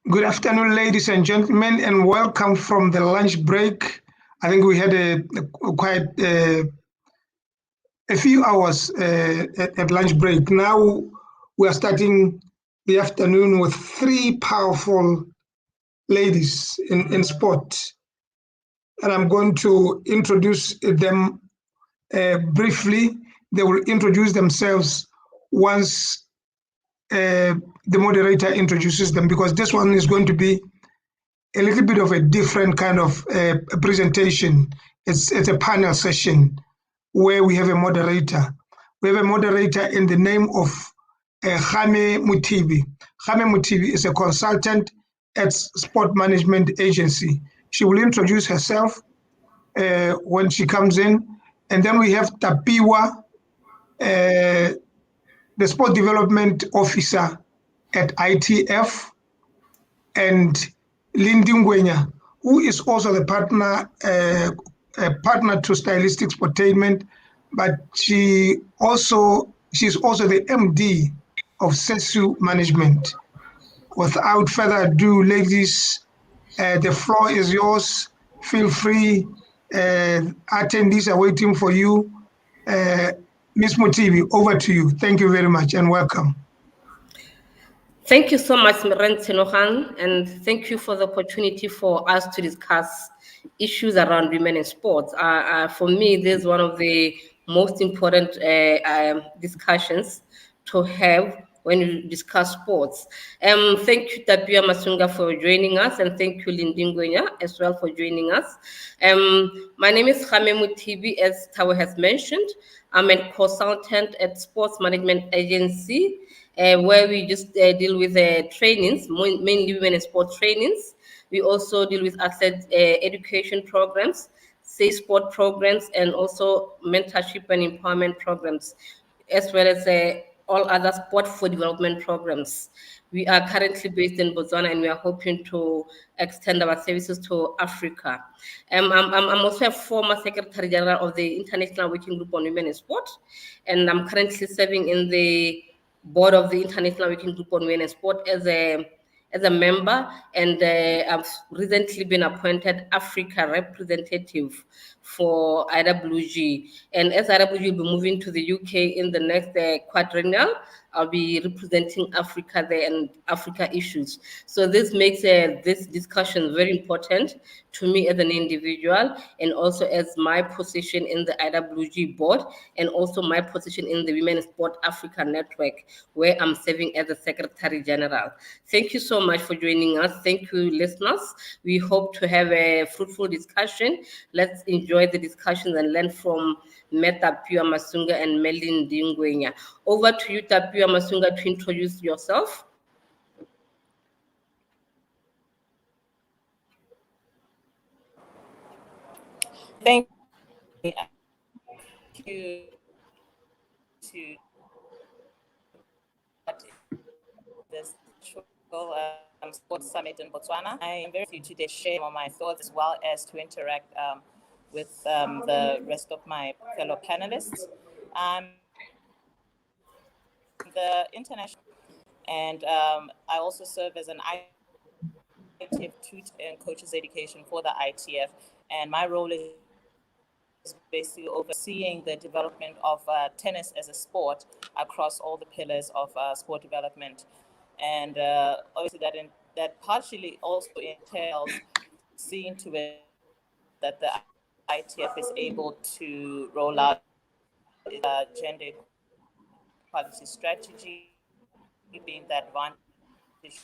Good afternoon, ladies and gentlemen, and welcome from the lunch break. I think we had quite a few hours at lunch break. Now we are starting the afternoon with three powerful ladies in sport. And I'm going to introduce them briefly. They will introduce themselves once the moderator introduces them, because this one is going to be a little bit of a different kind of presentation. It's a panel session where we have a moderator. We have a moderator in the name of Khame Mutibi. Khame Mutibi is a consultant at Sport Management Agency. She will introduce herself when she comes in. And then we have Tapiwa, the Sport Development Officer at ITF, and Lindy Ngwenya, who is also the partner to Stylistic Sportainment, but she's also the MD of SESU Management. Without further ado, ladies, the floor is yours. Feel free. Attendees are waiting for you. Ms. Mutibi, over to you. Thank you very much and welcome. Thank you so much, Miran Tenohan, and thank you for the opportunity for us to discuss issues around women in sports. For me, this is one of the most important discussions to have when you discuss sports. Thank you, Tapia Masunga, for joining us, and thank you, Lindy Ngwenya, as well, for joining us. My name is Khame Mutibi, as Tawe has mentioned. I'm a consultant at Sports Management Agency, where we just deal with trainings, mainly women in sport trainings. We also deal with athlete education programs, say sport programs, and also mentorship and empowerment programs, as well as all other sport for development programs. We are currently based in Botswana, and we are hoping to extend our services to Africa. I'm also a former Secretary General of the International Working Group on Women in Sport, and I'm currently serving in the board of the International Working Group on Women in Sport as a member, and I've recently been appointed Africa representative for IWG. And as IWG will be moving to the UK in the next quadrennial, I'll be representing Africa there and Africa issues. So this makes this discussion very important to me as an individual, and also as my position in the IWG board, and also my position in the Women in Sport Africa Network, where I'm serving as the Secretary General. Thank you so much for joining us. Thank you, listeners. We hope to have a fruitful discussion. Let's enjoy the discussions and learn from Tapia Masunga and Melin Ngwenya. Over to you, Tapia Masunga, to introduce yourself. Thank you to this sports summit in Botswana. I am very happy to share my thoughts, as well as to interact with the rest of my fellow panelists. The international, and I also serve as an ITF tutor and coaches education for the ITF, and my role is basically overseeing the development of tennis as a sport across all the pillars of sport development. And obviously that partially also entails seeing to it that the ITF is able to roll out gender equality strategy, being the advantage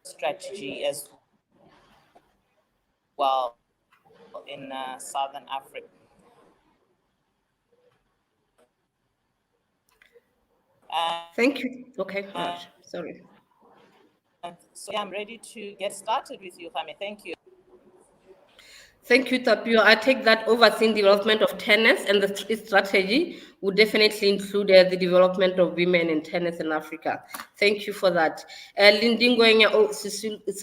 strategy as well in Southern Africa. Thank you. Okay, sorry. So I'm ready to get started with you, Khame. Thank you. Thank you, Tapio. I take that overseeing development of tennis and the strategy would definitely include the development of women in tennis in Africa. Thank you for that. Lindy Ngwenya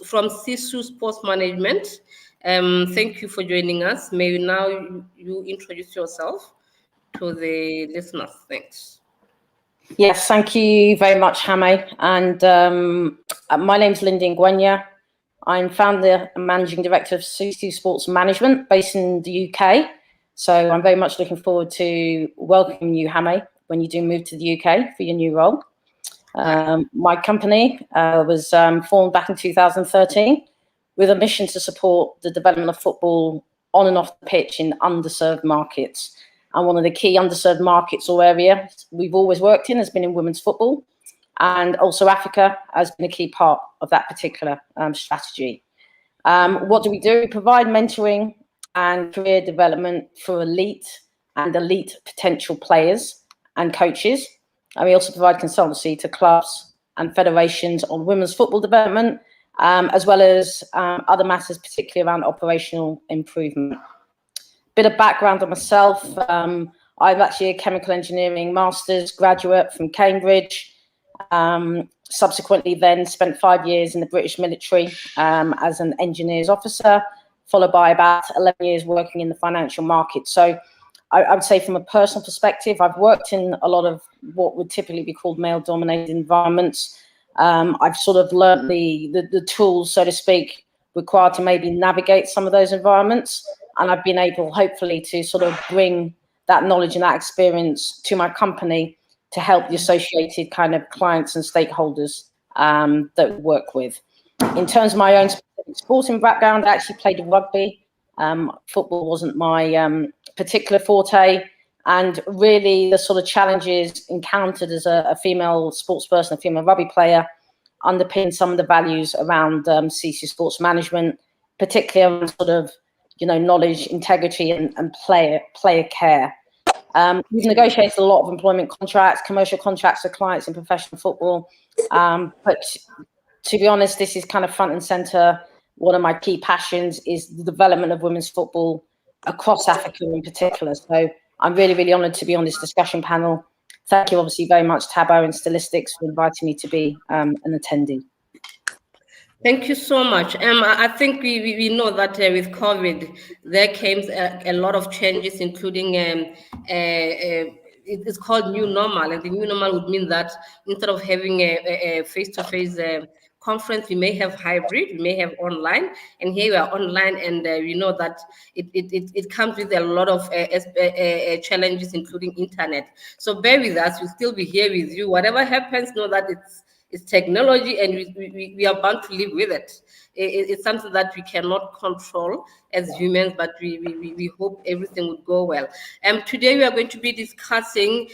from SESU Sports Management. Thank you for joining us. May you now you introduce yourself. to the listeners. Thanks. Yes, thank you very much, Hame. And my name's Lindy Ngwenya. I'm founder and managing director of CC Sports Management based in the UK. So I'm very much looking forward to welcoming you, Hame, when you do move to the UK for your new role. My company was formed back in 2013 with a mission to support the development of football on and off the pitch in underserved markets. And one of the key underserved markets or areas we've always worked in has been in women's football. And also Africa has been a key part of that particular strategy. What do? We provide mentoring and career development for elite and elite potential players and coaches. And we also provide consultancy to clubs and federations on women's football development, as well as other matters, particularly around operational improvement. Bit of background on myself. I'm actually a chemical engineering master's graduate from Cambridge. Subsequently then spent 5 years in the British military as an engineers officer, followed by about 11 years working in the financial market. So I would say from a personal perspective, I've worked in a lot of what would typically be called male-dominated environments. I've sort of learned the tools, so to speak, required to maybe navigate some of those environments. And I've been able, hopefully, to sort of bring that knowledge and that experience to my company to help the associated kind of clients and stakeholders that we work with. In terms of my own sporting background, I actually played rugby. Football wasn't my particular forte. And really the sort of challenges encountered as a female sports person, a female rugby player, underpin some of the values around CC Sports Management, particularly on sort of, knowledge, integrity, and player care. We've negotiated a lot of employment contracts, commercial contracts with clients in professional football. But to be honest, this is kind of front and center. One of my key passions is the development of women's football across Africa in particular. So I'm really, really honored to be on this discussion panel. Thank you, obviously, very much, Thabo and Stylistics, for inviting me to be an attendee. Thank you so much. I think we know that with COVID, there came a lot of changes, including it's called new normal. And the new normal would mean that instead of having a face-to-face conference, we may have hybrid, we may have online. And here we are online, and we know that it comes with a lot of challenges, including internet. So bear with us, we'll still be here with you. Whatever happens, know that it's technology, and we are bound to live with it. It's something that we cannot control as humans, but we hope everything would go well. Today we are going to be discussing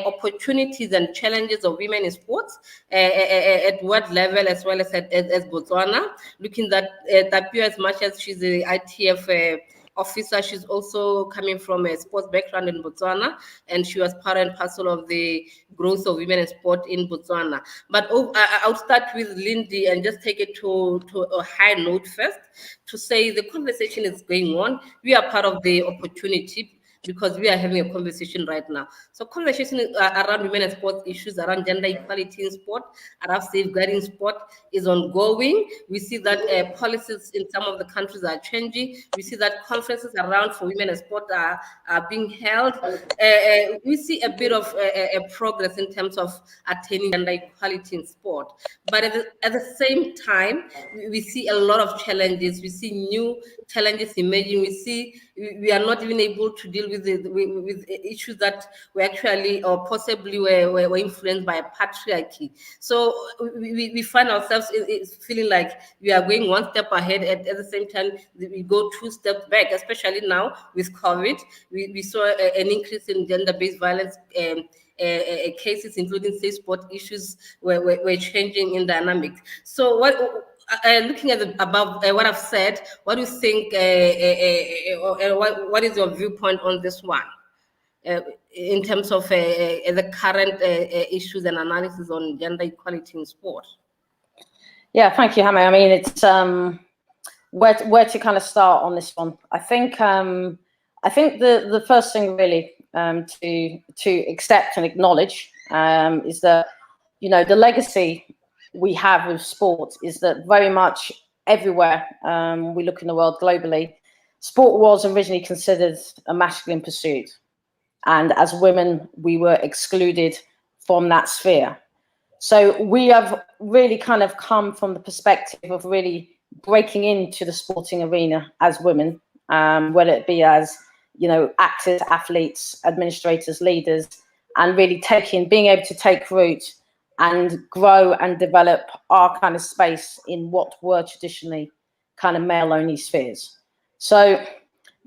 opportunities and challenges of women in sports at world level as well as as Botswana. Looking at Tapio, as much as she's the ITF officer, she's also coming from a sports background in Botswana, and she was part and parcel of the growth of women in sport in Botswana. But I'll start with Lindy and just take it to a high note first to say the conversation is going on. We are part of the opportunity because we are having a conversation right now. So conversation around women and sports issues, around gender equality in sport, around safeguarding sport is ongoing. We see that policies in some of the countries are changing. We see that conferences around for women and sport are being held. We see a bit of progress in terms of attaining gender equality in sport. But at the same time, we see a lot of challenges. We see new challenges emerging. We see we are not even able to deal with issues that were actually or possibly were influenced by patriarchy. So we find ourselves feeling like we are going one step ahead, at the same time we go 2 steps back, especially now with COVID. We saw an increase in gender-based violence cases, including safe sport issues were changing in dynamics. So looking at above what I've said, what do you think, what is your viewpoint on this one in terms of the current issues and analysis on gender equality in sport? Yeah, thank you, Hame. I mean, it's where to kind of start on this one. I think the first thing really to accept and acknowledge is that, the legacy we have with sport is that very much everywhere we look in the world globally, sport was originally considered a masculine pursuit. And as women, we were excluded from that sphere. So we have really kind of come from the perspective of really breaking into the sporting arena as women, whether it be as, actors, athletes, administrators, leaders, and really being able to take root and grow and develop our kind of space in what were traditionally kind of male-only spheres. So,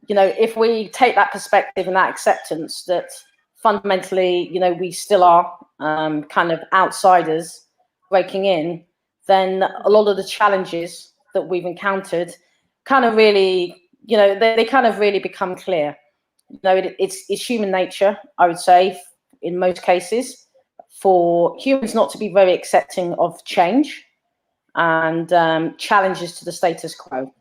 if we take that perspective and that acceptance that fundamentally, we still are kind of outsiders breaking in, then a lot of the challenges that we've encountered kind of really, they kind of really become clear. It's human nature, I would say, in most cases, for humans not to be very accepting of change and challenges to the status quo.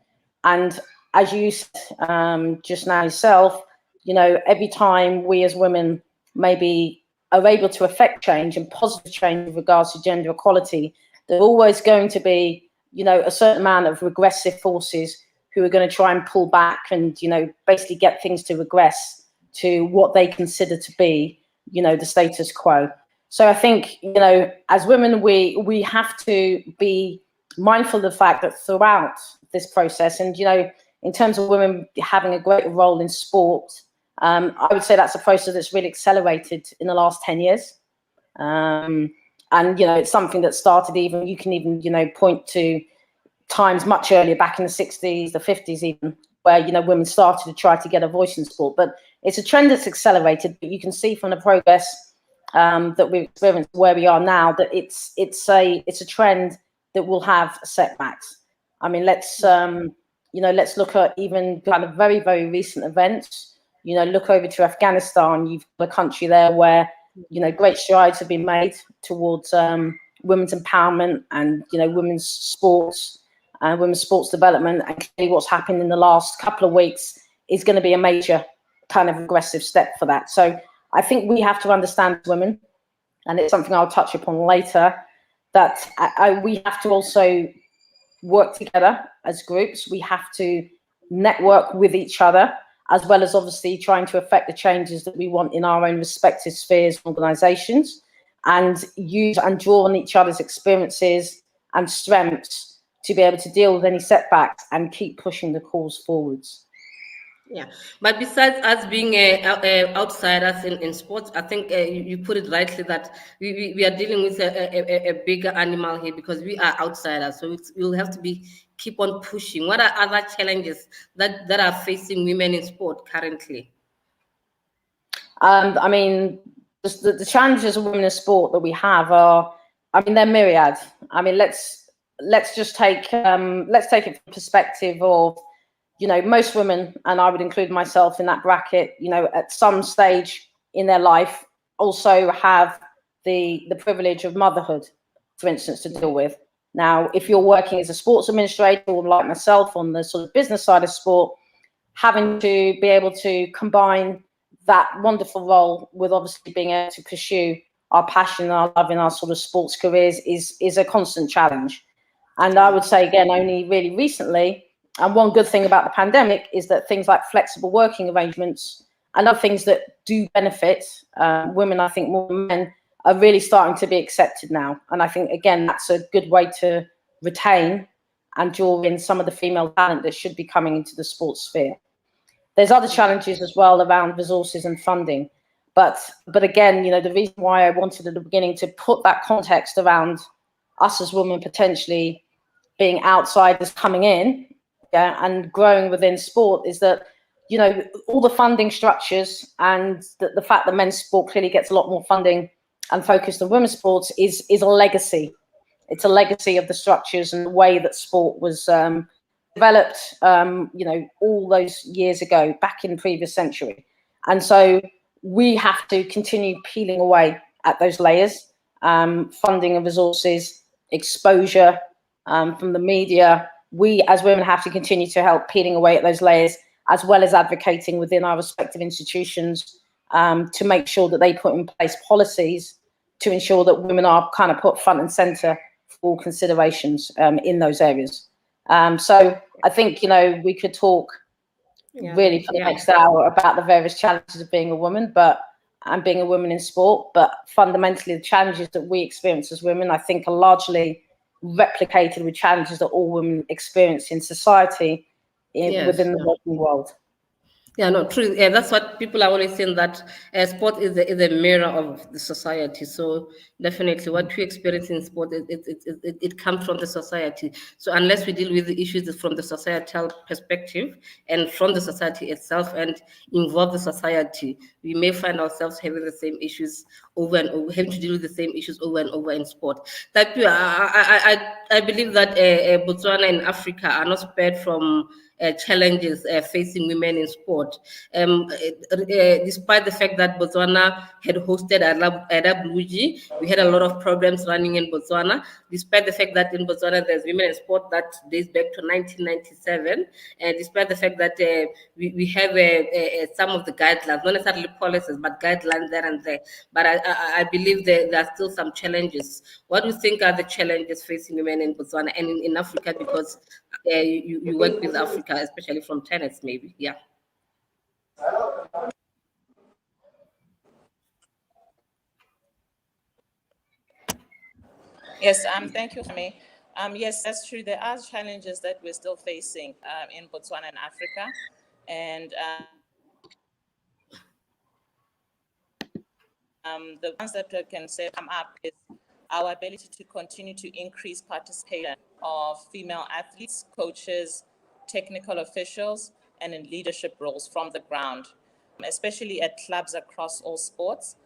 And as you said just now yourself, every time we as women maybe are able to affect change and positive change with regards to gender equality, there's always going to be, a certain amount of regressive forces who are going to try and pull back and, basically get things to regress to what they consider to be, the status quo. So I think, as women, we have to be mindful of the fact that throughout this process, and, in terms of women having a great role in sport, I would say that's a process that's really accelerated in the last 10 years. And, it's something that started you can even, point to times much earlier, back in the 60s, the 50s even, where, women started to try to get a voice in sport. But it's a trend that's accelerated. But you can see from the progress that we've experienced where we are now, that it's a trend that will have setbacks. I mean, let's look at even kind of very, very recent events. Look over to Afghanistan. You've got a country there where, great strides have been made towards women's empowerment and, women's sports and women's sports development. And clearly what's happened in the last couple of weeks is going to be a major kind of aggressive step for that. So I think we have to understand women, and it's something I'll touch upon later, that we have to also work together as groups. We have to network with each other, as well as obviously trying to affect the changes that we want in our own respective spheres and organisations, and use and draw on each other's experiences and strengths to be able to deal with any setbacks and keep pushing the cause forwards. Yeah, but besides us being outsiders in sports, I think you put it rightly that we are dealing with a bigger animal here, because we are outsiders. So we'll have to keep on pushing. What are other challenges that are facing women in sport currently? I mean, the challenges of women in sport that we have are, they're myriad. I mean, let's just take it from the perspective of, most women, and I would include myself in that bracket, at some stage in their life also have the privilege of motherhood, for instance, to deal with. Now, if you're working as a sports administrator, or like myself on the sort of business side of sport, having to be able to combine that wonderful role with obviously being able to pursue our passion, our love in our sort of sports careers is a constant challenge. And I would say, again, only really recently, and one good thing about the pandemic is that things like flexible working arrangements and other things that do benefit women, I think more than men, are really starting to be accepted now. And I think, again, that's a good way to retain and draw in some of the female talent that should be coming into the sports sphere. There's other challenges as well around resources and funding. But again, the reason why I wanted at the beginning to put that context around us as women potentially being outsiders coming in, and growing within sport is that, all the funding structures and the fact that men's sport clearly gets a lot more funding and focused on women's sports is a legacy. It's a legacy of the structures and the way that sport was developed, all those years ago, back in the previous century. And so we have to continue peeling away at those layers, funding and resources, exposure from the media. We as women have to continue to help peeling away at those layers, as well as advocating within our respective institutions to make sure that they put in place policies to ensure that women are kind of put front and center for all considerations in those areas. So I think, we could talk really for the next hour about the various challenges of being a woman, but and being a woman in sport, but fundamentally the challenges that we experience as women, I think, are largely replicated with challenges that all women experience in society within the working world. Yeah, no, true. Yeah, that's what people are always saying, that sport is a mirror of the society. So definitely, what we experience in sport, it comes from the society. So unless we deal with the issues from the societal perspective and from the society itself and involve the society, we may find ourselves having the same issues over and over, having to deal with the same issues over and over in sport. That I believe that Botswana and Africa are not spared from challenges facing women in sport. Despite the fact that Botswana had hosted Adabuji, we had a lot of programs running in Botswana. Despite the fact that in Botswana there's women in sport that dates back to 1997, and despite the fact that we have some of the guidelines, not necessarily policies, but guidelines there and there. But I believe there are still some challenges. What do you think are the challenges facing women in Botswana and in Africa? Because you work with Africa, especially from tennis, maybe. Yeah. Yes, thank you, Femi. Yes, that's true. There are challenges that we're still facing in Botswana and Africa. And the ones that I can say come up is our ability to continue to increase participation of female athletes, coaches, technical officials, and in leadership roles from the ground, especially at clubs across all sports.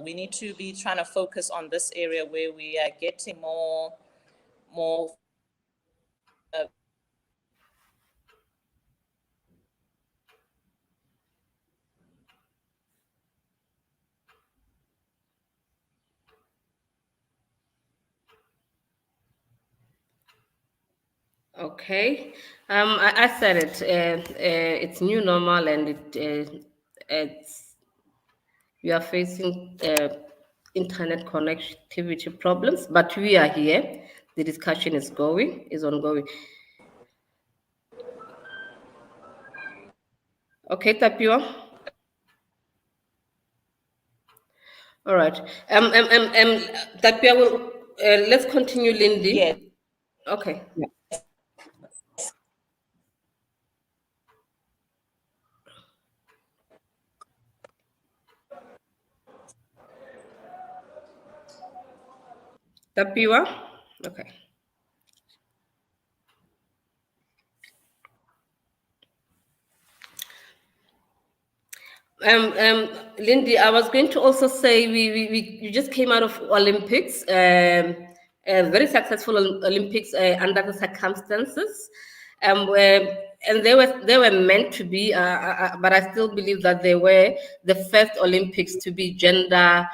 We need to be trying to focus on this area where we are getting more Okay, I said it. It's new normal, and it's we are facing internet connectivity problems, but we are here. The discussion is ongoing. Okay, Tapio. All right. Tapio, will let's continue, Lindy. Yes. Okay. Yeah. Tapiwa? Okay. Lindy, I was going to also say you just came out of Olympics, very successful Olympics under the circumstances, and they were meant to be, but I still believe that they were the first Olympics to be gender.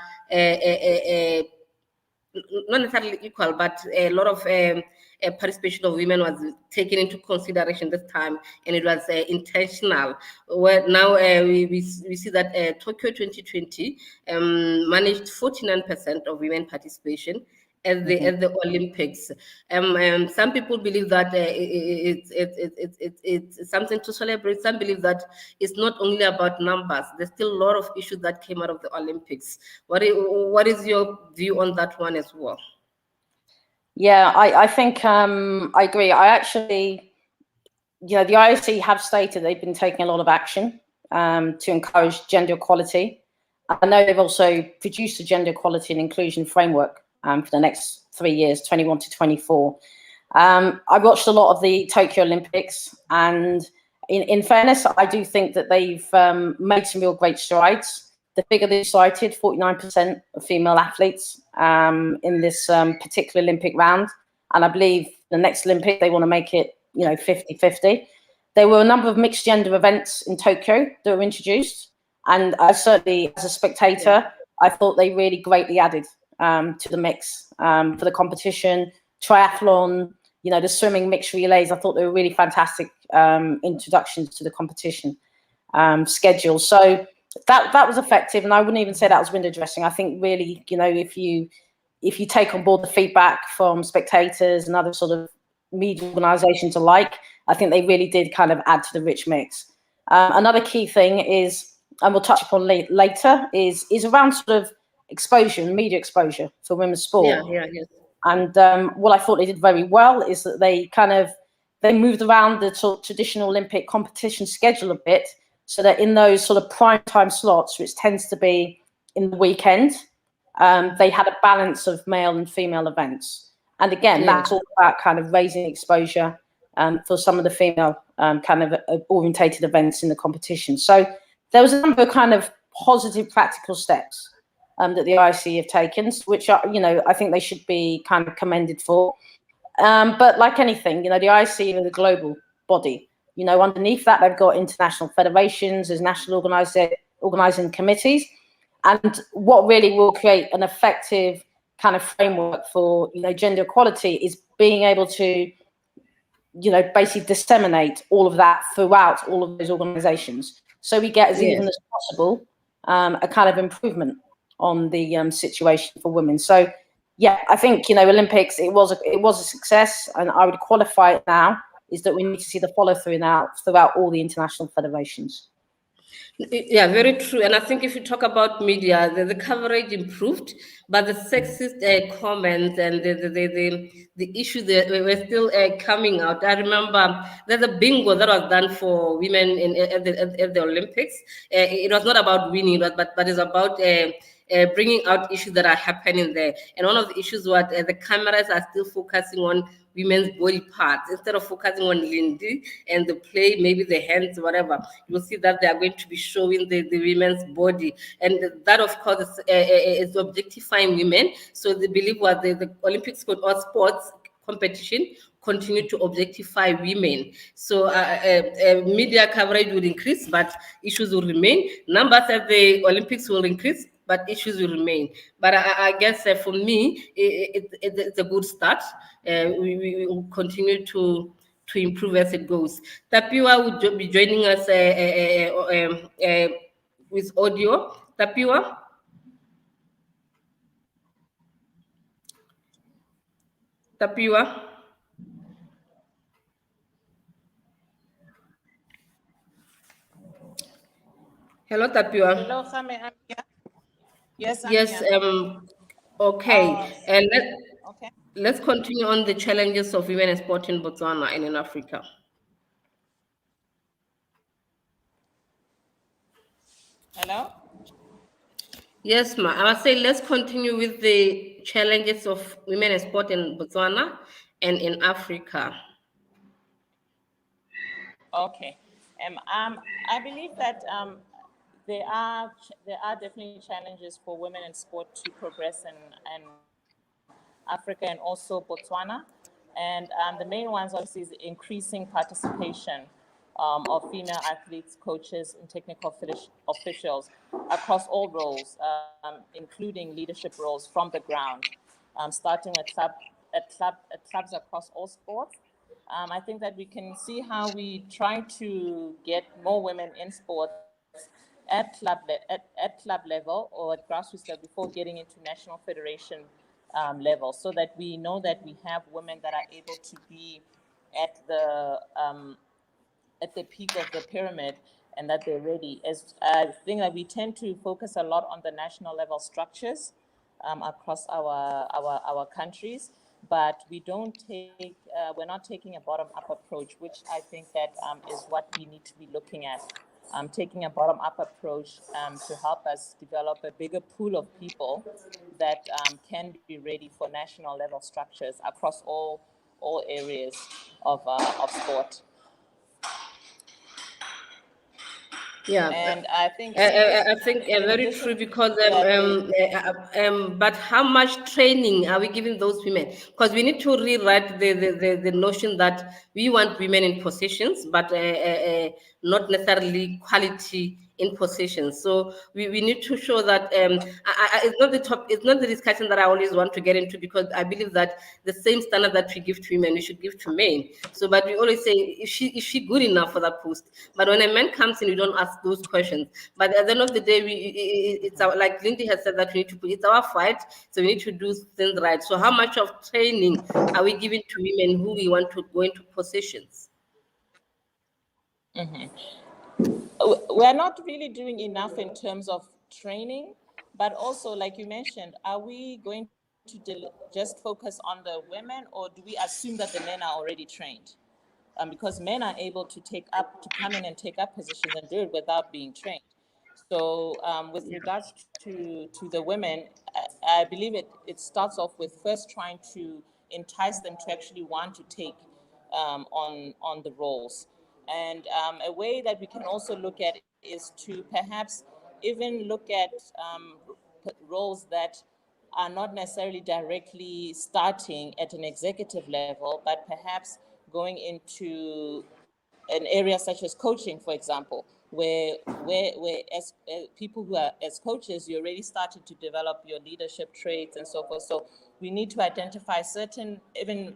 Not necessarily equal, but a lot of participation of women was taken into consideration this time, and it was intentional. Where now we see that Tokyo 2020 managed 49% of women participation at the Olympics. Some people believe that it's something to celebrate. Some believe that it's not only about numbers. There's still a lot of issues that came out of the Olympics. What is your view on that one as well? Yeah, I think I agree. I actually, the IOC have stated they've been taking a lot of action to encourage gender equality. I know they've also produced a gender equality and inclusion framework for the next 3 years, 21 to 24. I watched a lot of the Tokyo Olympics, and in fairness, I do think that they've made some real great strides. The figure they cited, 49% of female athletes in this particular Olympic round. And I believe the next Olympic, they want to make it, 50-50. There were a number of mixed gender events in Tokyo that were introduced. And I certainly, as a spectator, I thought they really greatly added to the mix for the competition. Triathlon, the swimming mixed relays, I thought they were really fantastic introductions to the competition schedule. So that was effective, and I wouldn't even say that was window dressing. I think really, if you take on board the feedback from spectators and other sort of media organisations alike, I think they really did kind of add to the rich mix. Another key thing is and we'll touch upon later, is around sort of exposure and media exposure for women's sport. Yes. And what I thought they did very well is that they moved around the sort of traditional Olympic competition schedule a bit, so that in those sort of prime time slots, which tends to be in the weekend, they had a balance of male and female events. And again, that's all about kind of raising exposure for some of the female kind of orientated events in the competition. So there was a number of kind of positive practical steps that the IOC have taken, which are, I think they should be kind of commended for. But like anything, the IOC are the global body. Underneath that, they've got international federations, there's national organising committees. And what really will create an effective kind of framework for, gender equality is being able to, basically disseminate all of that throughout all of those organisations. So we get as even as possible a kind of improvement on the situation for women. So, yeah, I think, Olympics, it was a success, and I would qualify it now, is that we need to see the follow through now throughout all the international federations. Yeah, very true. And I think if you talk about media, the coverage improved, but the sexist comments and the issues that were still coming out. I remember there's a bingo that was done for women at the Olympics. It was not about winning, but it's about bringing out issues that are happening there. And one of the issues was the cameras are still focusing on women's body parts instead of focusing on Lindy and the play, maybe the hands, whatever. You'll see that they are going to be showing the women's body, and that, of course, is objectifying women. So they believe what the Olympics or sports competition continue to objectify women. So media coverage will increase, but issues will remain. Numbers at the Olympics will increase, but issues will remain. But I guess for me, it's a good start. We will continue to improve as it goes. Tapiwa will be joining us with audio. Tapiwa? Tapiwa? Hello, Tapiwa. Hello, Khame, I'm here. Yes, I'm yes. here. Okay. And okay. Let's continue on the challenges of women in sport in Botswana and in Africa. Hello? Yes, ma. I must say, let's continue with the challenges of women in sport in Botswana and in Africa. Okay. I believe that there are definitely challenges for women in sport to progress in Africa and also Botswana. And the main ones, obviously, is increasing participation of female athletes, coaches, and technical officials across all roles, including leadership roles from the ground, starting at clubs across all sports. I think that we can see how we try to get more women in sports at club level or at grassroots level before getting into national federation level, so that we know that we have women that are able to be at the peak of the pyramid and that they're ready. As I think that we tend to focus a lot on the national level structures across our countries, but we're not taking a bottom-up approach, which I think that is what we need to be looking at. Taking a bottom-up approach to help us develop a bigger pool of people that can be ready for national level structures across all areas of sport. Yeah, and I think very true, because but how much training are we giving those women? Because we need to rewrite the notion that we want women in positions, but not necessarily quality in positions. So we need to show that it's not the discussion that I always want to get into, because I believe that the same standard that we give to women, we should give to men. So, but we always say, is she good enough for that post? But when a man comes in, we don't ask those questions. But at the end of the day, it's our, like Lindy has said, that we need to it's our fight, so we need to do things right. So how much of training are we giving to women who we want to go into positions? Mm-hmm. We're not really doing enough in terms of training, but also, like you mentioned, are we going to just focus on the women, or do we assume that the men are already trained? Because men are able to come in and take up positions and do it without being trained. So with regards to the women, I believe it starts off with first trying to entice them to actually want to take on the roles. And a way that we can also look at is to perhaps even look at roles that are not necessarily directly starting at an executive level, but perhaps going into an area such as coaching, for example, where as people who are as coaches, you already started to develop your leadership traits and so forth. So we need to identify certain, even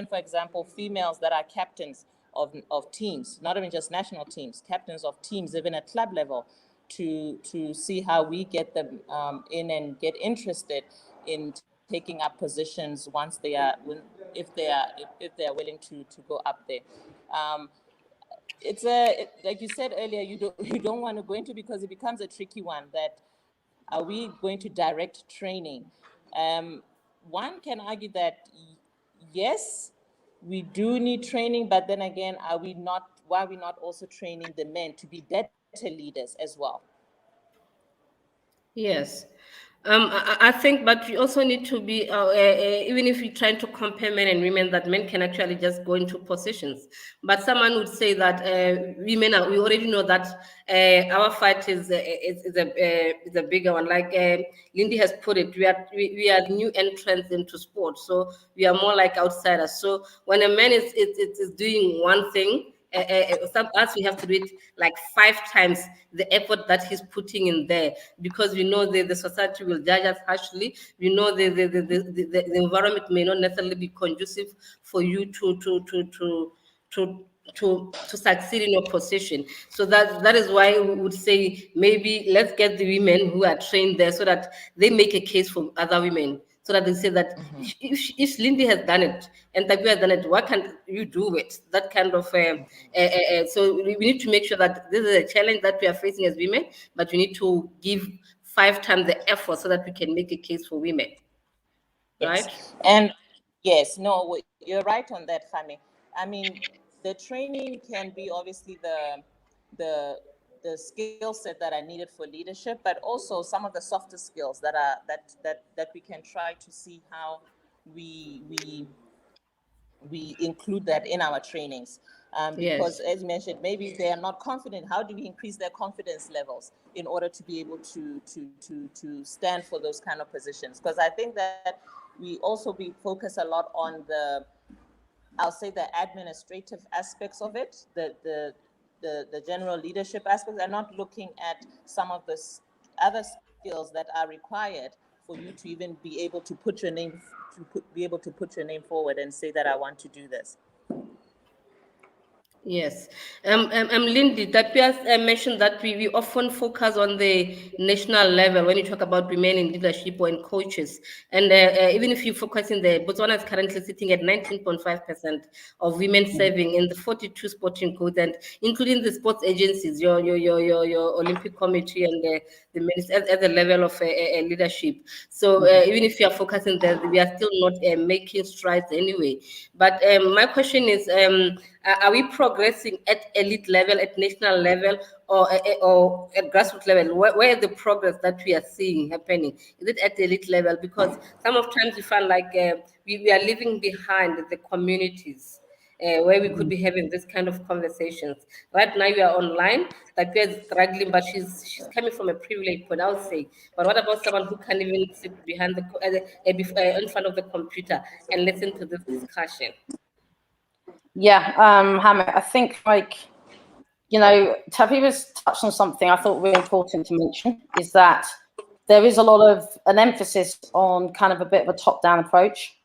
for example, females that are captains of teams, not even just national teams, captains of teams, even at club level, to see how we get them in and get interested in taking up positions once they are, if they are willing to go up there. Like you said earlier, you don't want to go into, because it becomes a tricky one. That are we going to direct training? One can argue that yes, we do need training, but then again, why are we not also training the men to be better leaders as well? Yes. I think, but we also need to be, even if we're trying to compare men and women, that men can actually just go into positions. But someone would say that we already know that our fight is a bigger one. Like Lindy has put it, we are new entrants into sport, so we are more like outsiders. So when a man is doing one thing, us, we have to do it like 5 times the effort that he's putting in there, because we know the society will judge us harshly. We know the environment may not necessarily be conducive for you to succeed in your position. So that is why we would say maybe let's get the women who are trained there, so that they make a case for other women, so that they say that if Lindy has done it and Tabu has done it, why can't you do it? That kind of so we need to make sure that this is a challenge that we are facing as women, but we need to give 5 times the effort so that we can make a case for women. Right? Yes. And yes, no, you're right on that, Fami. I mean, the training can be obviously the skill set that are needed for leadership, but also some of the softer skills that we can try to see how we include that in our trainings. Because Yes. as you mentioned, maybe they are not confident. How do we increase their confidence levels in order to be able to stand for those kind of positions? Because I think that we also focus a lot on I'll say the administrative aspects of it, the general leadership aspects, and not looking at some of the other skills that are required for you to even be able to put your name forward and say that I want to do this. Yes. Lindy, that we have mentioned that we often focus on the national level when you talk about women in leadership or in coaches. And even if you focus in Botswana is currently sitting at 19.5% of women serving in the 42 sporting codes, and including the sports agencies, your Olympic committee and the minister at the level of leadership. So even if you are focusing there, we are still not making strides anyway. But my question is, are we progressing at elite level, at national level, or at grassroots level? Where is the progress that we are seeing happening? Is it at the elite level? Because some of times we find like we are leaving behind the communities. Where we could be having this kind of conversations. Right now, we are online. That we are struggling, but she's coming from a privileged point, I would say. But what about someone who can't even sit behind in front of the computer and listen to this discussion? Yeah, Hamid, I think Tabiba's touched on something I thought really important to mention, is that there is a lot of an emphasis on kind of a bit of a top-down approach,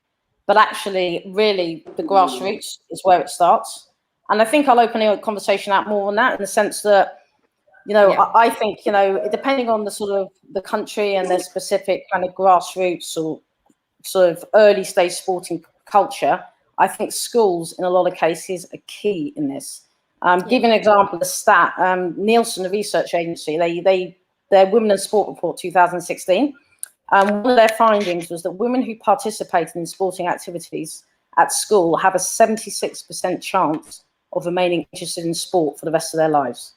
but actually really the grassroots is where it starts. And I think I'll open a conversation out more on that, in the sense that, I think, depending on the sort of the country and their specific kind of grassroots or sort of early stage sporting culture, I think schools in a lot of cases are key in this. Give an example, the stat, Nielsen, the research agency, their Women in Sport report 2016, one of their findings was that women who participated in sporting activities at school have a 76% chance of remaining interested in sport for the rest of their lives.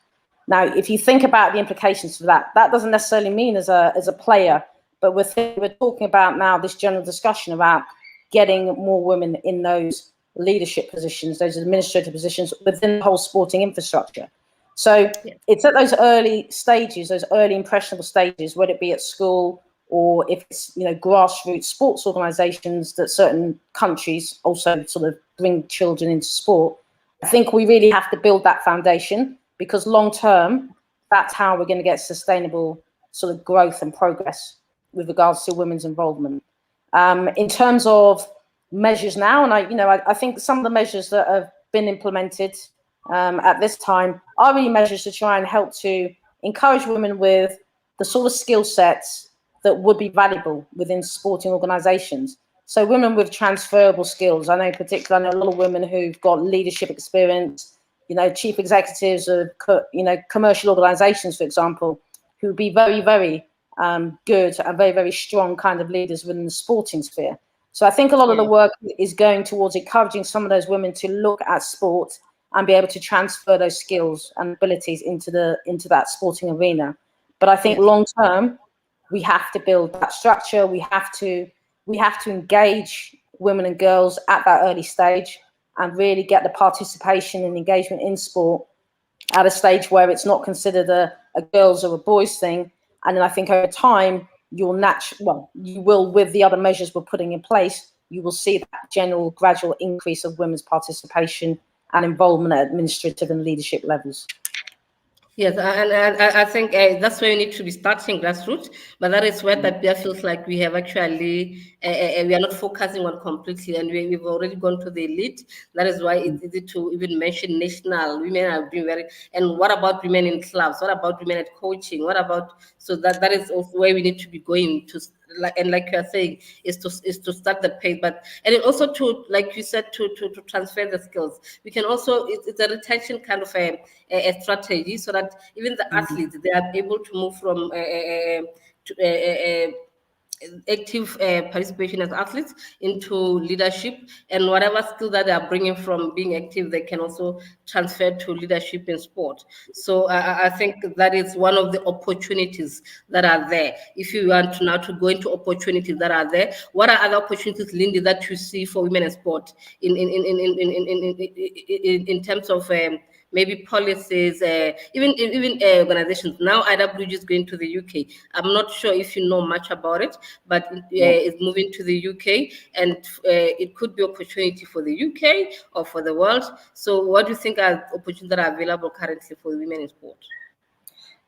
Now, if you think about the implications for that, that doesn't necessarily mean as a player, but we're talking about now this general discussion about getting more women in those leadership positions, those administrative positions within the whole sporting infrastructure. So it's at those early stages, those early impressionable stages, whether it be at school or if it's, grassroots sports organizations that certain countries also sort of bring children into sport. I think we really have to build that foundation, because long term, that's how we're going to get sustainable sort of growth and progress with regards to women's involvement. In terms of measures now, and I think some of the measures that have been implemented at this time are really measures to try and help to encourage women with the sort of skill sets that would be valuable within sporting organizations. So women with transferable skills. I know particularly a lot of women who've got leadership experience, chief executives of, commercial organizations, for example, who would be very, very good and very, very strong kind of leaders within the sporting sphere. So I think a lot of the work is going towards encouraging some of those women to look at sport and be able to transfer those skills and abilities into that sporting arena. But I think long term, we have to build that structure. We have to engage women and girls at that early stage and really get the participation and engagement in sport at a stage where it's not considered a girls or a boys thing. And then I think over time, you will, with the other measures we're putting in place, you will see that general gradual increase of women's participation and involvement at administrative and leadership levels. Yes, and I think that's where we need to be starting grassroots, but that is where that feels like we have actually, we are not focusing on completely, and we've already gone to the elite. That is why it's easy to even mention national. Women are doing very, and what about women in clubs? What about women at coaching? What about, so that is also where we need to be going to, like you are saying, is to start the pace, and it also to, like you said, to transfer the skills. We can also, it's a retention kind of a strategy, so that even the athletes, they are able to move from active participation as athletes into leadership, and whatever skill that they are bringing from being active, they can also transfer to leadership in sport. So I think that is one of the opportunities that are there. If you want to now to go into opportunities that are there, what are other opportunities, Lindy, that you see for women in sport in terms of maybe policies, even organizations? Now IWG is going to the UK. I'm not sure if you know much about it, but it's moving to the UK, and it could be opportunity for the UK or for the world. So what do you think are opportunities that are available currently for women in sport?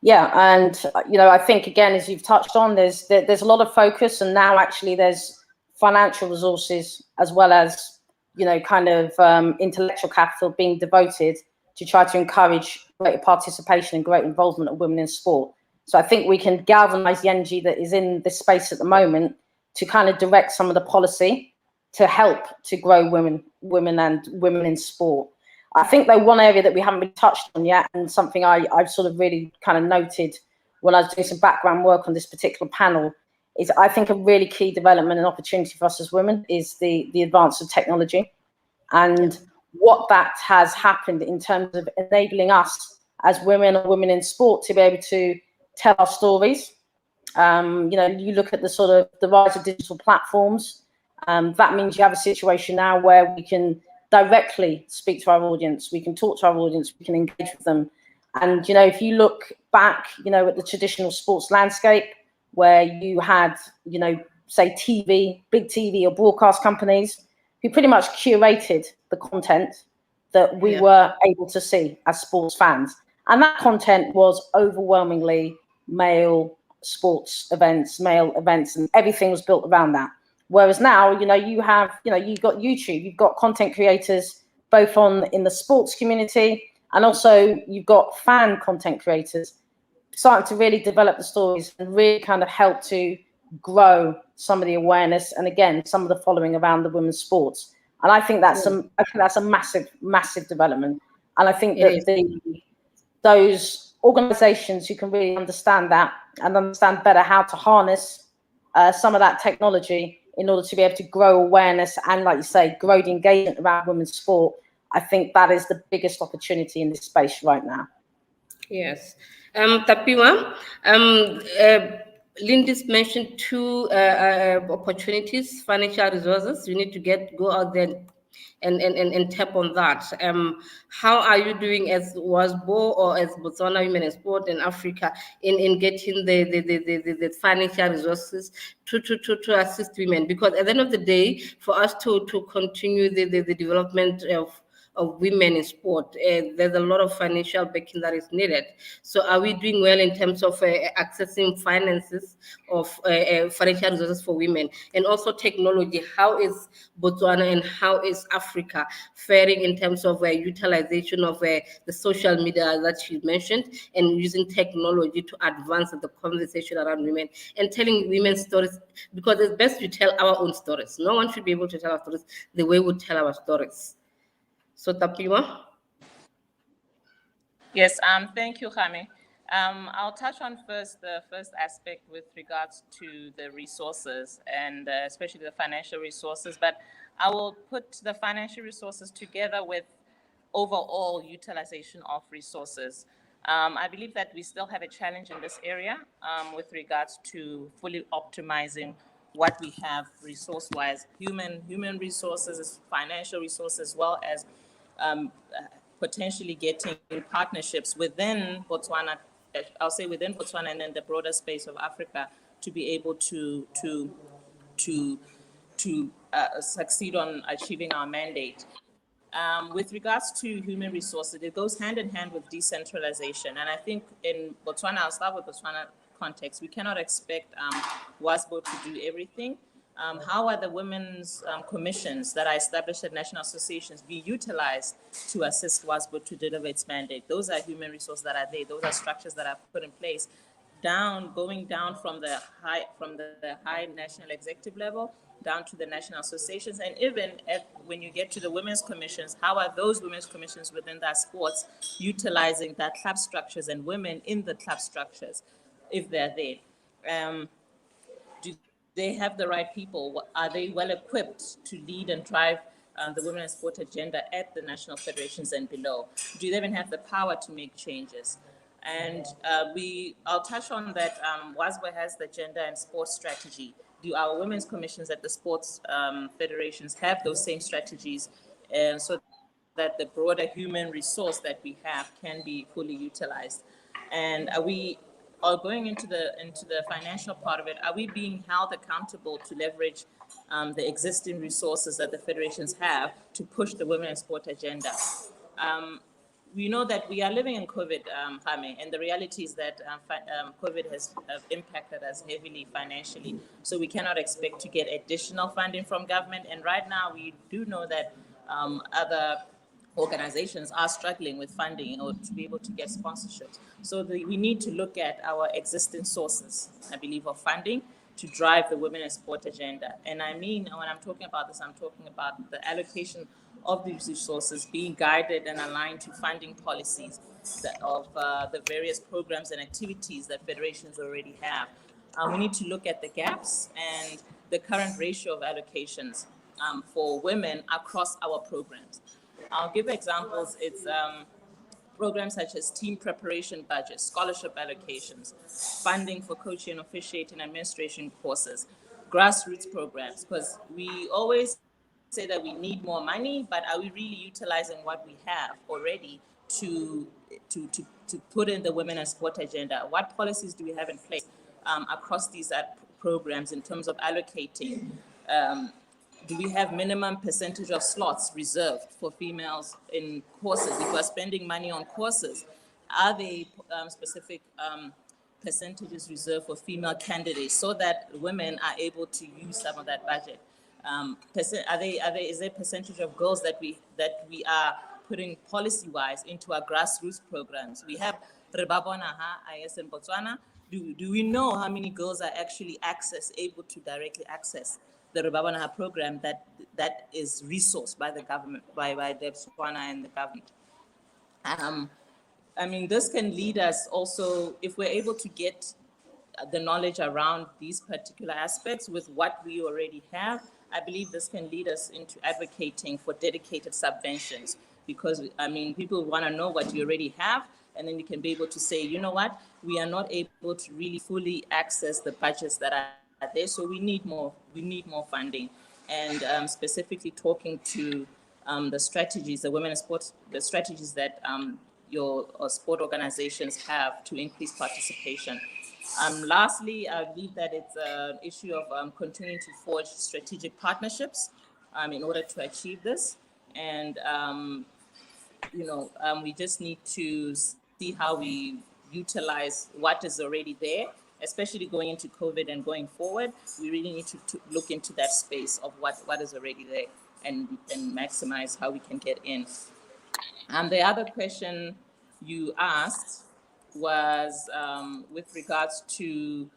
Yeah, and I think, again, as you've touched on, there's a lot of focus, and now actually there's financial resources as well as intellectual capital being devoted to try to encourage greater participation and great involvement of women in sport. So I think we can galvanize the energy that is in this space at the moment to kind of direct some of the policy to help to grow women in sport. I think though one area that we haven't really touched on yet, and something I've sort of really kind of noted when I was doing some background work on this particular panel, is I think a really key development and opportunity for us as women is the advance of technology, and what that has happened in terms of enabling us as women or women in sport to be able to tell our stories. You look at the sort of the rise of digital platforms. That means you have a situation now where we can directly speak to our audience, we can talk to our audience, we can engage with them. And, if you look back, at the traditional sports landscape where you had, say big TV or broadcast companies who pretty much curated the content that we were able to see as sports fans. And that content was overwhelmingly male sports events, male events, and everything was built around that. Whereas now, you've got YouTube, you've got content creators, both in the sports community, and also you've got fan content creators starting to really develop the stories and really kind of help to grow some of the awareness and, again, some of the following around the women's sports. And I think that's a massive, massive development. And I think Yes. that those organizations who can really understand that and understand better how to harness some of that technology in order to be able to grow awareness and, like you say, grow the engagement around women's sport, I think that is the biggest opportunity in this space right now. Yes. Tapiwa, Lindy's mentioned two opportunities, financial resources. You need to go out there and tap on that. How are you doing as WASBO or as Botswana Women in Sport in Africa in getting the financial resources to assist women? Because at the end of the day, for us to continue the development of women in sport, there's a lot of financial backing that is needed. So are we doing well in terms of accessing finances of financial resources for women? And also technology, how is Botswana and how is Africa faring in terms of utilization of the social media that you mentioned, and using technology to advance the conversation around women and telling women's stories? Because it's best we tell our own stories. No one should be able to tell our stories the way we tell our stories. So Tapiwa? Yes, thank you, Jaime. I'll touch on the first aspect with regards to the resources and especially the financial resources, but I will put the financial resources together with overall utilization of resources. I believe that we still have a challenge in this area with regards to fully optimizing what we have resource-wise, human resources, financial resources, as well as potentially getting partnerships within Botswana, I'll say within Botswana and then the broader space of Africa, to be able to succeed on achieving our mandate. With regards to human resources, it goes hand in hand with decentralization. And I think in Botswana, I'll start with Botswana context, we cannot expect WASBO to do everything. How are the women's commissions that are established at national associations be utilized to assist WASBO to deliver its mandate? Those are human resources that are there. Those are structures that are put in place, going down from the high national executive level down to the national associations, and even when you get to the women's commissions, how are those women's commissions within that sports utilizing that club structures and women in the club structures, if they're there? Do they have the right people? Are they well equipped to lead and drive the women in sport agenda at the national federations and below? Do they even have the power to make changes? And I'll touch on that. WASBO has the gender and sports strategy. Do our women's commissions at the sports federations have those same strategies, so that the broader human resource that we have can be fully utilized? And are going into the financial part of it, are we being held accountable to leverage the existing resources that the federations have to push the women in sport agenda? We know that we are living in COVID, Jaime, and the reality is that COVID has impacted us heavily financially. So we cannot expect to get additional funding from government. And right now, we do know that other organizations are struggling with funding or to be able to get sponsorships. So we need to look at our existing sources, I believe, of funding to drive the women in sport agenda. And I mean, when I'm talking about this, I'm talking about the allocation of these resources being guided and aligned to funding policies of the various programs and activities that federations already have. We need to look at the gaps and the current ratio of allocations for women across our programs. I'll give examples. It's programs such as team preparation budgets, scholarship allocations, funding for coaching, officiating, administration courses, grassroots programs, because we always say that we need more money, but are we really utilizing what we have already to put in the women and sport agenda? What policies do we have in place across these programs in terms of allocating? Do we have minimum percentage of slots reserved for females in courses? If we're spending money on courses, are they specific percentages reserved for female candidates so that women are able to use some of that budget? Is there a percentage of girls that we are putting policy-wise into our grassroots programs? We have Rebabona IS in Botswana. Do we know how many girls are actually able to directly access the Rebabona program that is resourced by the government, by the Botswana and the government? I mean, this can lead us also, if we're able to get the knowledge around these particular aspects with what we already have, I believe this can lead us into advocating for dedicated subventions, because I mean, people want to know what you already have, and then you can be able to say, you know what, we are not able to really fully access the budgets that are there, so we need more funding. And specifically talking to the strategies, the women in sports, the strategies that your sport organizations have to increase participation. Lastly, I believe that it's an issue of continuing to forge strategic partnerships in order to achieve this. And, we just need to see how we utilize what is already there, especially going into COVID and going forward. We really need to look into that space of what is already there and maximize how we can get in. The other question you asked was with regards to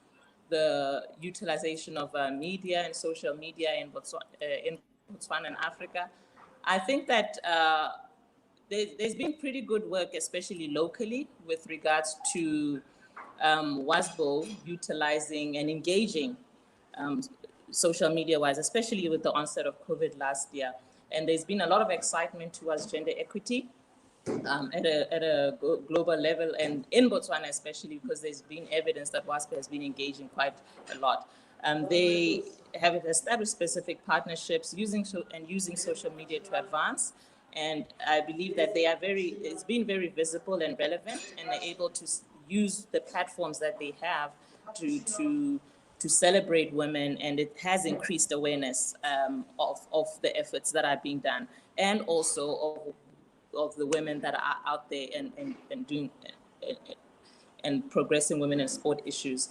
the utilization of media and social media in Botswana and Africa. I think that there's been pretty good work, especially locally, with regards to WASBO utilizing and engaging social media-wise, especially with the onset of COVID last year. And there's been a lot of excitement towards gender equity at a global level, and in Botswana especially, because there's been evidence that WASPA has been engaging quite a lot. They have established specific partnerships using social media to advance, and I believe that it's been very visible and relevant, and they're able to use the platforms that they have to celebrate women, and it has increased awareness of the efforts that are being done, and also of the women that are out there and doing and progressing women in sport issues.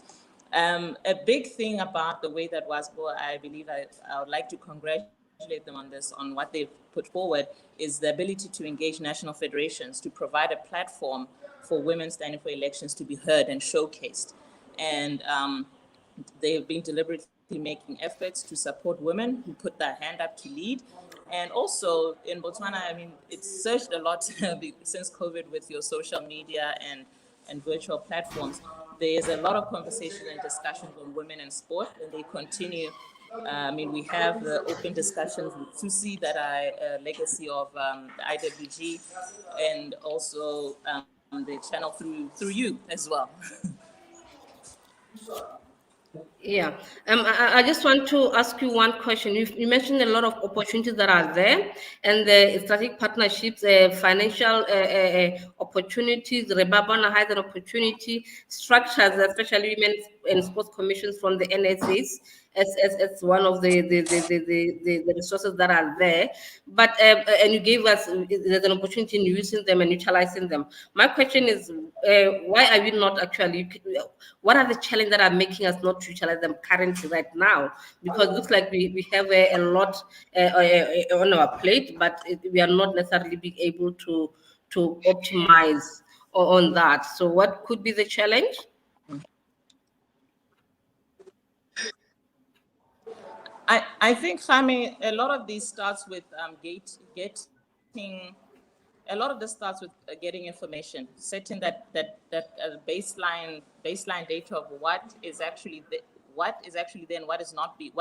A big thing about the way that WASBO, I believe I would like to congratulate them on this, on what they've put forward, is the ability to engage national federations to provide a platform for women standing for elections to be heard and showcased. And they've been deliberately making efforts to support women who put their hand up to lead. And also in Botswana, I mean, it's surged a lot since COVID with your social media and virtual platforms. There's a lot of conversation and discussions on women in sport, and they continue. I mean, we have the open discussions with Susi that are a legacy of the IWG, and also the channel through you as well. Yeah, I just want to ask you one question. You mentioned a lot of opportunities that are there, and the strategic partnerships, financial opportunities, Rebabana has an opportunity, structures, especially women and sports commissions from the NSAs, as one of the resources that are there. But and you gave us there's an opportunity in using them and utilizing them. My question is, why are we not actually? What are the challenges that are making us not utilize them currently right now? Because it looks like we have a lot on our plate, but we are not necessarily being able to optimize on that. So what could be the challenge? I think, Khami, a lot of this starts with getting. A lot of this starts with getting information, setting that baseline data of what is actually there and what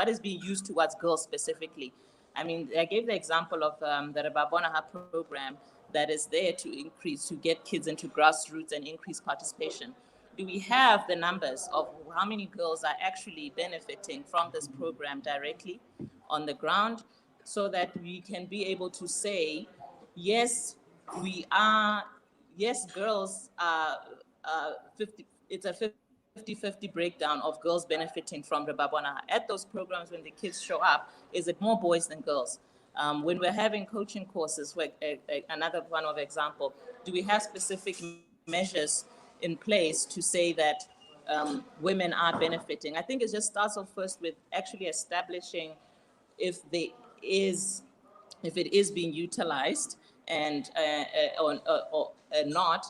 is being used towards girls specifically. I mean, I gave the example of the Rebabonaha program that is there to get kids into grassroots and increase participation. Do we have the numbers of how many girls are actually benefiting from this program directly on the ground, so that we can be able to say, yes, girls are 50, it's a 50-50 breakdown of girls benefiting from Rebabona. At those programs, when the kids show up, is it more boys than girls? When we're having coaching courses, another one of example, do we have specific measures in place to say that women are benefiting? I think it just starts off first with actually establishing if it is being utilized and or not.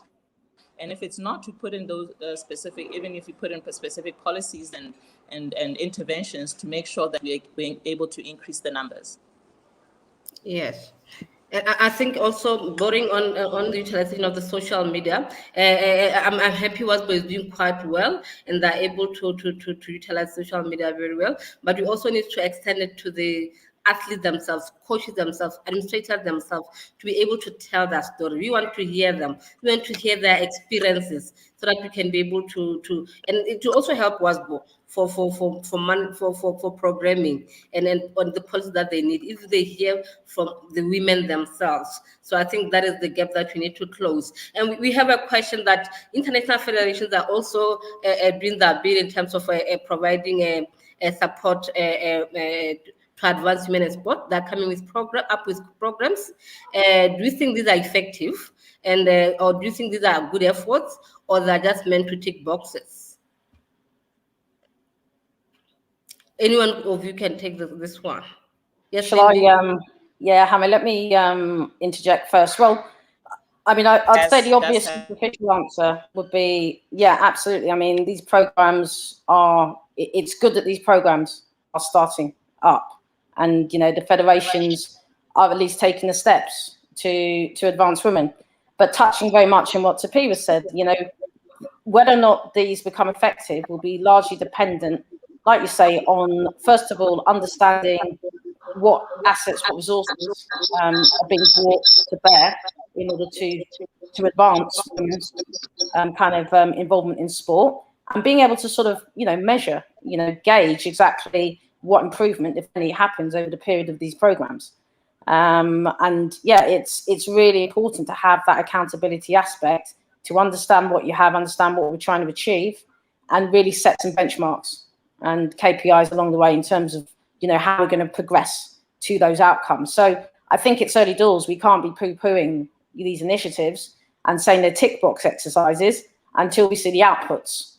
And if it's not, to put in those specific, even if you put in specific policies and interventions to make sure that we're able to increase the numbers. Yes. I think also borrowing on the utilization of the social media, I'm happy Wasbo is doing quite well, and they're able to utilize social media very well. But we also need to extend it to the athletes themselves, coaches themselves, administrators themselves, to be able to tell that story. We want to hear them. We want to hear their experiences, so that we can be able to and it will also help Wasbo for programming and on the policies that they need, if they hear from the women themselves. So I think that is the gap that we need to close. And we have a question that international federations are also doing their bit in terms of providing a support to advance women in sport. They're coming with programs. Do you think these are effective, and or do you think these are good efforts, or they're just meant to tick boxes? Anyone of you can take this one. Yes, shall I? Yeah, Hammy, let me interject first. Well, I mean, I'd say the obvious superficial answer would be, yeah, absolutely. I mean, these programs it's good that these programs are starting up, and, you know, the federations are at least taking the steps to advance women. But touching very much on what Tapiwa said, you know, whether or not these become effective will be largely dependent, like you say, on, first of all, understanding what assets, what resources are being brought to bear in order to advance women's kind of involvement in sport, and being able to sort of, you know, measure, you know, gauge exactly what improvement, if any, happens over the period of these programs. And yeah, it's really important to have that accountability aspect, to understand what you have, understand what we're trying to achieve, and really set some benchmarks and KPIs along the way in terms of, you know, how we're going to progress to those outcomes. So I think it's early doors. We can't be poo-pooing these initiatives and saying they're tick box exercises until we see the outputs,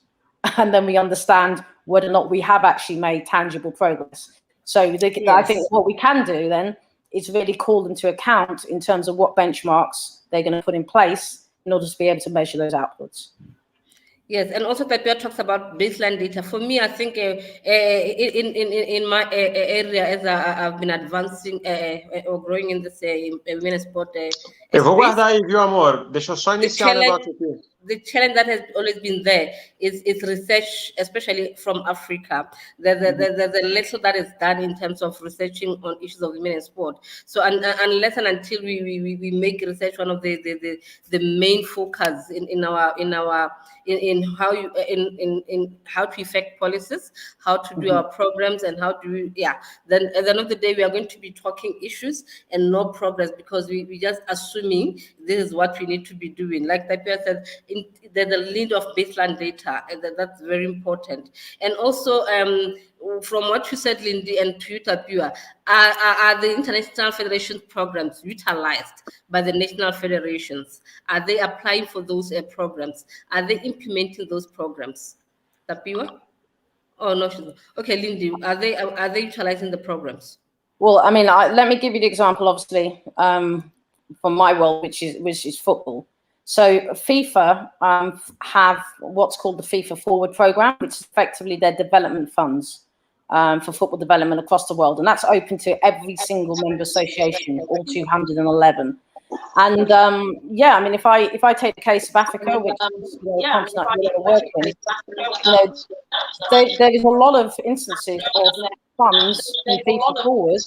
and then we understand whether or not we have actually made tangible progress. So I think what we can do then is really call them to account in terms of what benchmarks they're going to put in place in order to be able to measure those outputs. Yes, and also Tapia talks about baseline data. For me, I think in my area, as I've been advancing or growing in this women's sport Eu vou guardar aí, viu, amor? Deixa eu só iniciar o negócio aqui. The challenge that has always been there is research, especially from Africa. There's a little that is done in terms of researching on issues of women in sport. So unless and until we make research one of the main focus in how to effect policies, how to do our programs, and how do we, then at the end of the day we are going to be talking issues and no progress, because we just assuming this is what we need to be doing. Like Tapia said, there's a need of baseline data, and that's very important. And also, from what you said, Lindy, and to you, Tapia, are the international federation programs utilized by the national federations? Are they applying for those programs? Are they implementing those programs? Tapia? Oh no, okay, Lindy, are they utilizing the programs? Well, I mean, let me give you the example, obviously, from my world, which is football. So FIFA have what's called the FIFA Forward program, which is effectively their development funds for football development across the world, and that's open to every single member association, all 211. And yeah, I mean, if I take the case of Africa, which is a continent we work in, there is a lot of instances of funds in FIFA Forward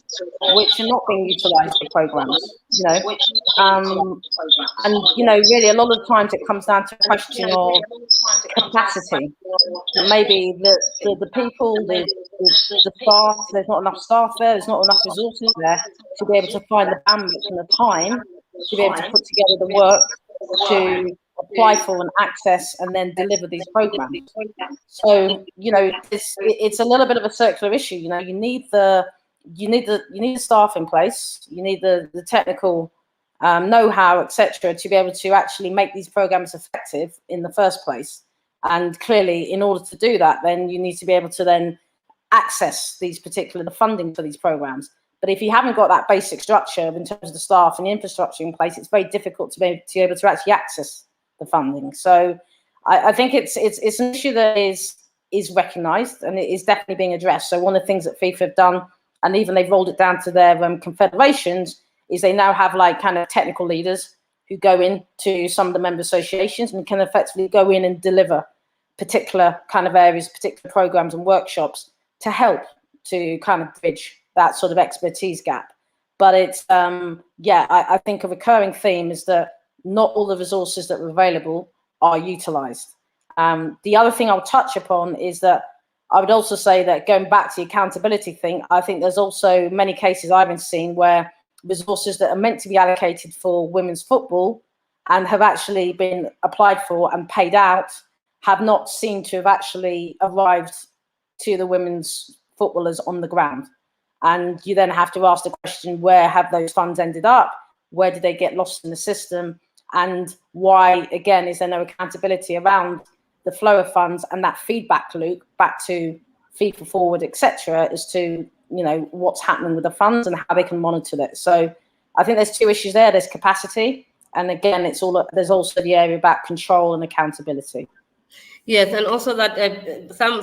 which are not being utilised for programs, you know, and you know, really a lot of times it comes down to a question of capacity. Maybe the people, the staff, there's not enough staff there's not enough resources there to be able to find the bandwidth and the time to be able to put together the work to apply for and access and then deliver these programs. So, you know, it's a little bit of a circular issue. You know, you need the staff in place, you need the technical know-how, etc., to be able to actually make these programs effective in the first place. And clearly, in order to do that, then you need to be able to then access the funding for these programs. But if you haven't got that basic structure in terms of the staff and the infrastructure in place, it's very difficult to be able to actually access the funding. So I think it's an issue that is recognised, and it is definitely being addressed. So one of the things that FIFA have done, and even they've rolled it down to their confederations, is they now have like kind of technical leaders who go into some of the member associations and can effectively go in and deliver particular kind of areas, particular programs and workshops to help to kind of bridge that sort of expertise gap. But it's, I think a recurring theme is that not all the resources that are available are utilized. The other thing I'll touch upon is that I would also say that going back to the accountability thing, I think there's also many cases I've been seeing where resources that are meant to be allocated for women's football and have actually been applied for and paid out have not seemed to have actually arrived to the women's footballers on the ground. And you then have to ask the question, where have those funds ended up? Where did they get lost in the system? And why, again, is there no accountability around the flow of funds and that feedback loop back to FIFA Forward, etc., as to, you know, what's happening with the funds and how they can monitor it. So I think there's two issues there. There's capacity, and again, there's also the area about control and accountability. Yes, and also that some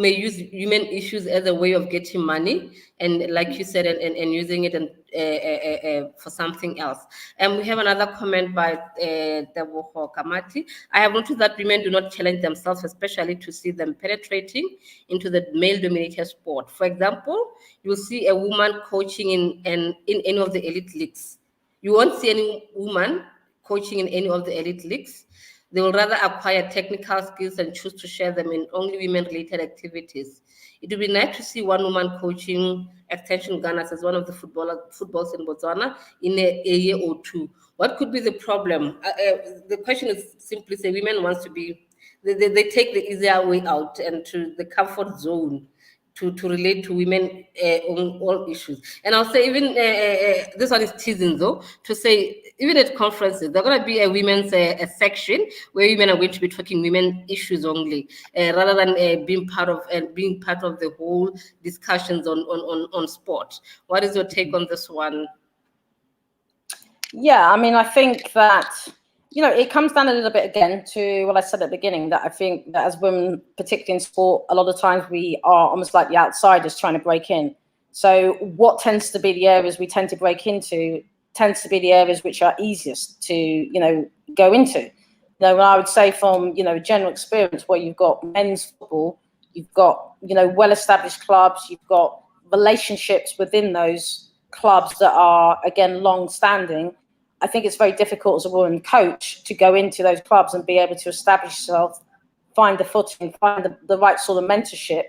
may use human issues as a way of getting money, and like you said, and using it for something else. And we have another comment by Deboho Kamati. I have noticed that women do not challenge themselves, especially to see them penetrating into the male-dominated sport. For example, you'll see a woman coaching in any of the elite leagues. You won't see any woman coaching in any of the elite leagues. They will rather acquire technical skills and choose to share them in only women-related activities. It would be nice to see one woman coaching extension gunners as one of the footballs in Botswana in a year or two. What could be the problem? The question is simply say women wants to be, they take the easier way out and to the comfort zone to relate to women on all issues. And I'll say even, this one is teasing though, to say even at conferences, there's going to be a women's a section where women are going to be talking women issues only, rather than being part of the whole discussions on sport. What is your take on this one? Yeah, I mean, I think that, you know, it comes down a little bit again to what I said at the beginning, that I think that as women, particularly in sport, a lot of times we are almost like the outsiders trying to break in. So what tends to be the areas we tend to break into tends to be the areas which are easiest to, you know, go into. You know, I would say from, you know, general experience where you've got men's football, you've got, you know, well-established clubs, you've got relationships within those clubs that are, again, long-standing. I think it's very difficult as a woman coach to go into those clubs and be able to establish yourself, find the footing, find the right sort of mentorship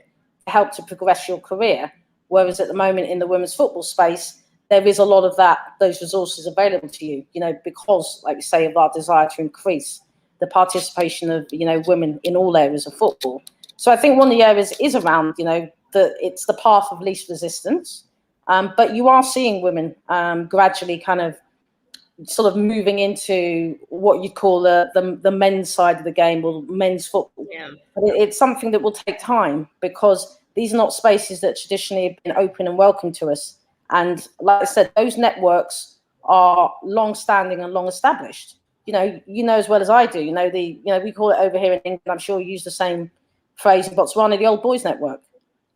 to help to progress your career. Whereas at the moment in the women's football space, there is a lot of those resources available to you, you know, because, like we say, of our desire to increase the participation of, you know, women in all areas of football. So I think one of the areas is around, you know, it's the path of least resistance. But you are seeing women gradually kind of sort of moving into what you'd call the men's side of the game, or men's football. Yeah. But it's something that will take time, because these are not spaces that traditionally have been open and welcome to us. And like I said, those networks are long-standing and long-established. You know as well as I do. We call it over here in England, I'm sure you use the same phrase in Botswana, the old boys network.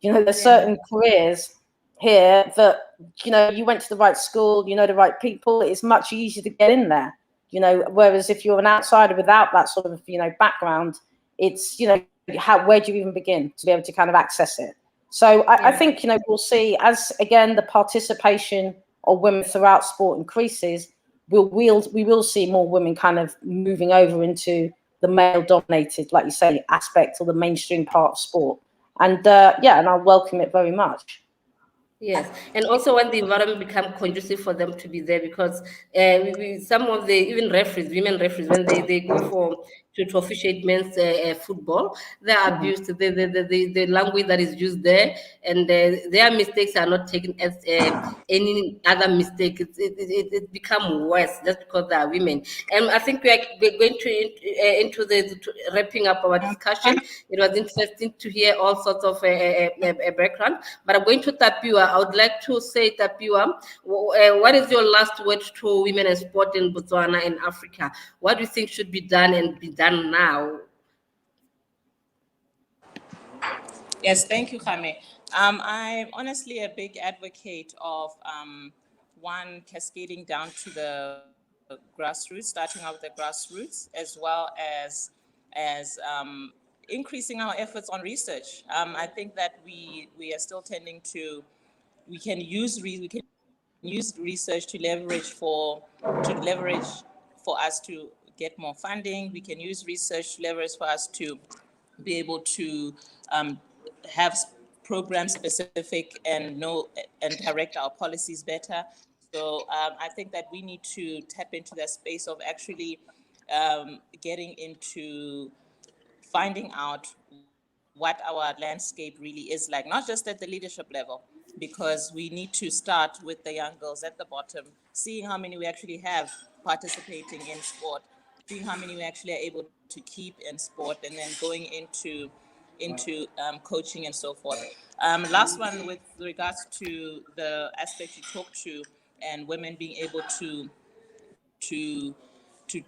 You know, there's certain careers here that, you know, you went to the right school, you know, the right people, it's much easier to get in there, you know, whereas if you're an outsider without that sort of, you know, background, it's, you know, where do you even begin to be able to kind of access it? So I think, you know, we'll see as, again, the participation of women throughout sport increases, we will see more women kind of moving over into the male dominated, like you say, aspect or the mainstream part of sport. And and I'll welcome it very much. Yes, and also when the environment become conducive for them to be there, because some of the even referees, women referees, when they go to officiate men's football, they're abused. The language that is used there, and their mistakes are not taken as any other mistake. It become worse just because they are women. And I think we're going into wrapping up our discussion. It was interesting to hear all sorts of background, but I'm going to Tapiwa. I would like to say, Tapiwa, what is your last word to women in sport in Botswana and Africa? What do you think should be done and be done now? Yes, thank you, Khame. I'm honestly a big advocate of one cascading down to the grassroots, starting out with the grassroots, as well as increasing our efforts on research. I think that we are still tending to, we can use research to leverage for us to get more funding. We can use research to leverage for us to be able to have program specific and direct our policies better. So I think that we need to tap into that space of actually getting into finding out what our landscape really is like, not just at the leadership level, because we need to start with the young girls at the bottom, seeing how many we actually have participating in sport, seeing how many we actually are able to keep in sport, and then going into coaching and so forth. Last one, with regards to the aspect you talked to, and women being able to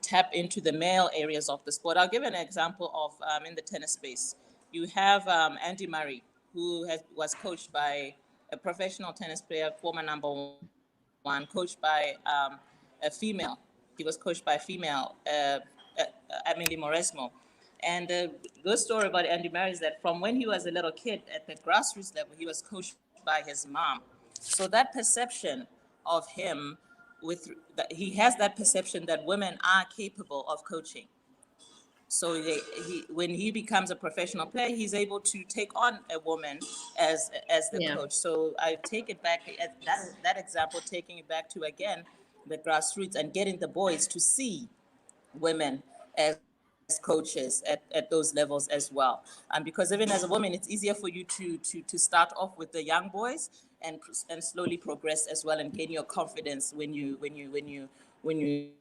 tap into the male areas of the sport. I'll give an example of in the tennis space. You have Andy Murray, who was coached by a professional tennis player, former number one, coached by a female. He was coached by a female, Emily Mauresmo. And the good story about Andy Murray is that from when he was a little kid at the grassroots level, he was coached by his mom. So that perception of him, he has that perception that women are capable of coaching. So when he becomes a professional player, he's able to take on a woman as the coach. So I take it back, that example, taking it back to, again, the grassroots and getting the boys to see women as coaches at those levels as well. Because even as a woman, it's easier for you to start off with the young boys and slowly progress as well, and gain your confidence when you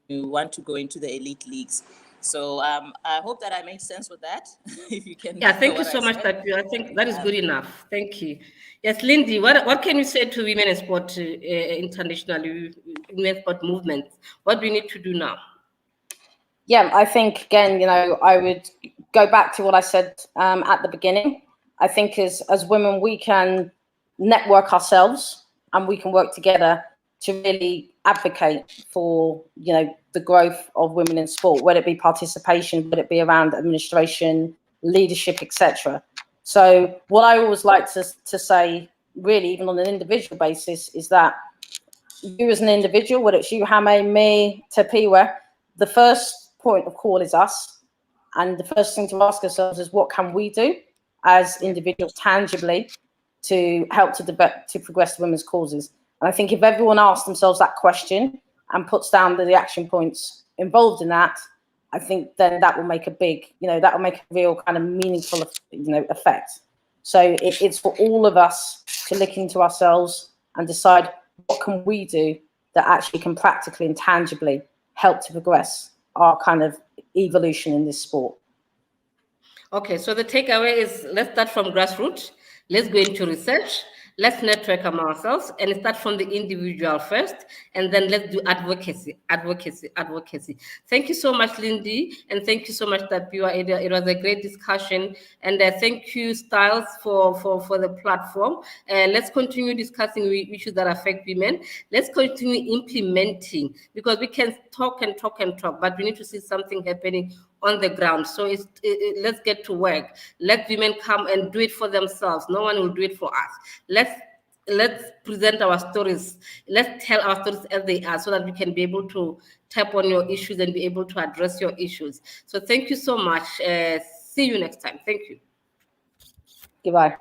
want to go into the elite leagues. So I hope that I made sense with that. If you can. Yeah, thank you so much, Tapu. I think that is good enough. Thank you. Yes, Lindy, what can you say to women in sport internationally, women sport movements? What do we need to do now? Yeah, I think, again, I would go back to what I said at the beginning. I think as women, we can network ourselves and we can work together to really advocate for, the growth of women in sport, whether it be participation, whether it be around administration, leadership, etc. So what I always like to say, really, even on an individual basis, is that you as an individual, whether it's you, Hame, me, Tapiwa, the first point of call is us. And the first thing to ask ourselves is, what can we do as individuals tangibly to help to progress women's causes? And I think if everyone asks themselves that question and puts down the action points involved in that, I think then that will make a big, that will make a real kind of meaningful, effect. So it's for all of us to look into ourselves and decide, what can we do that actually can practically and tangibly help to progress our kind of evolution in this sport. Okay, so the takeaway is, let's start from grassroots, let's go into research, let's network among ourselves, and start from the individual first, and then let's do advocacy. Thank you so much, Lindy, and thank you so much, Tapiwa. It was a great discussion, and thank you, Styles, for the platform. Let's continue discussing issues that affect women. Let's continue implementing, because we can talk and talk and talk, but we need to see something happening on the ground. So let's get to work. Let women come and do it for themselves. No one will do it for us. Let's present our stories. Let's tell our stories as they are, so that we can be able to tap on your issues and be able to address your issues. So thank you so much. See you next time. Thank you. Goodbye.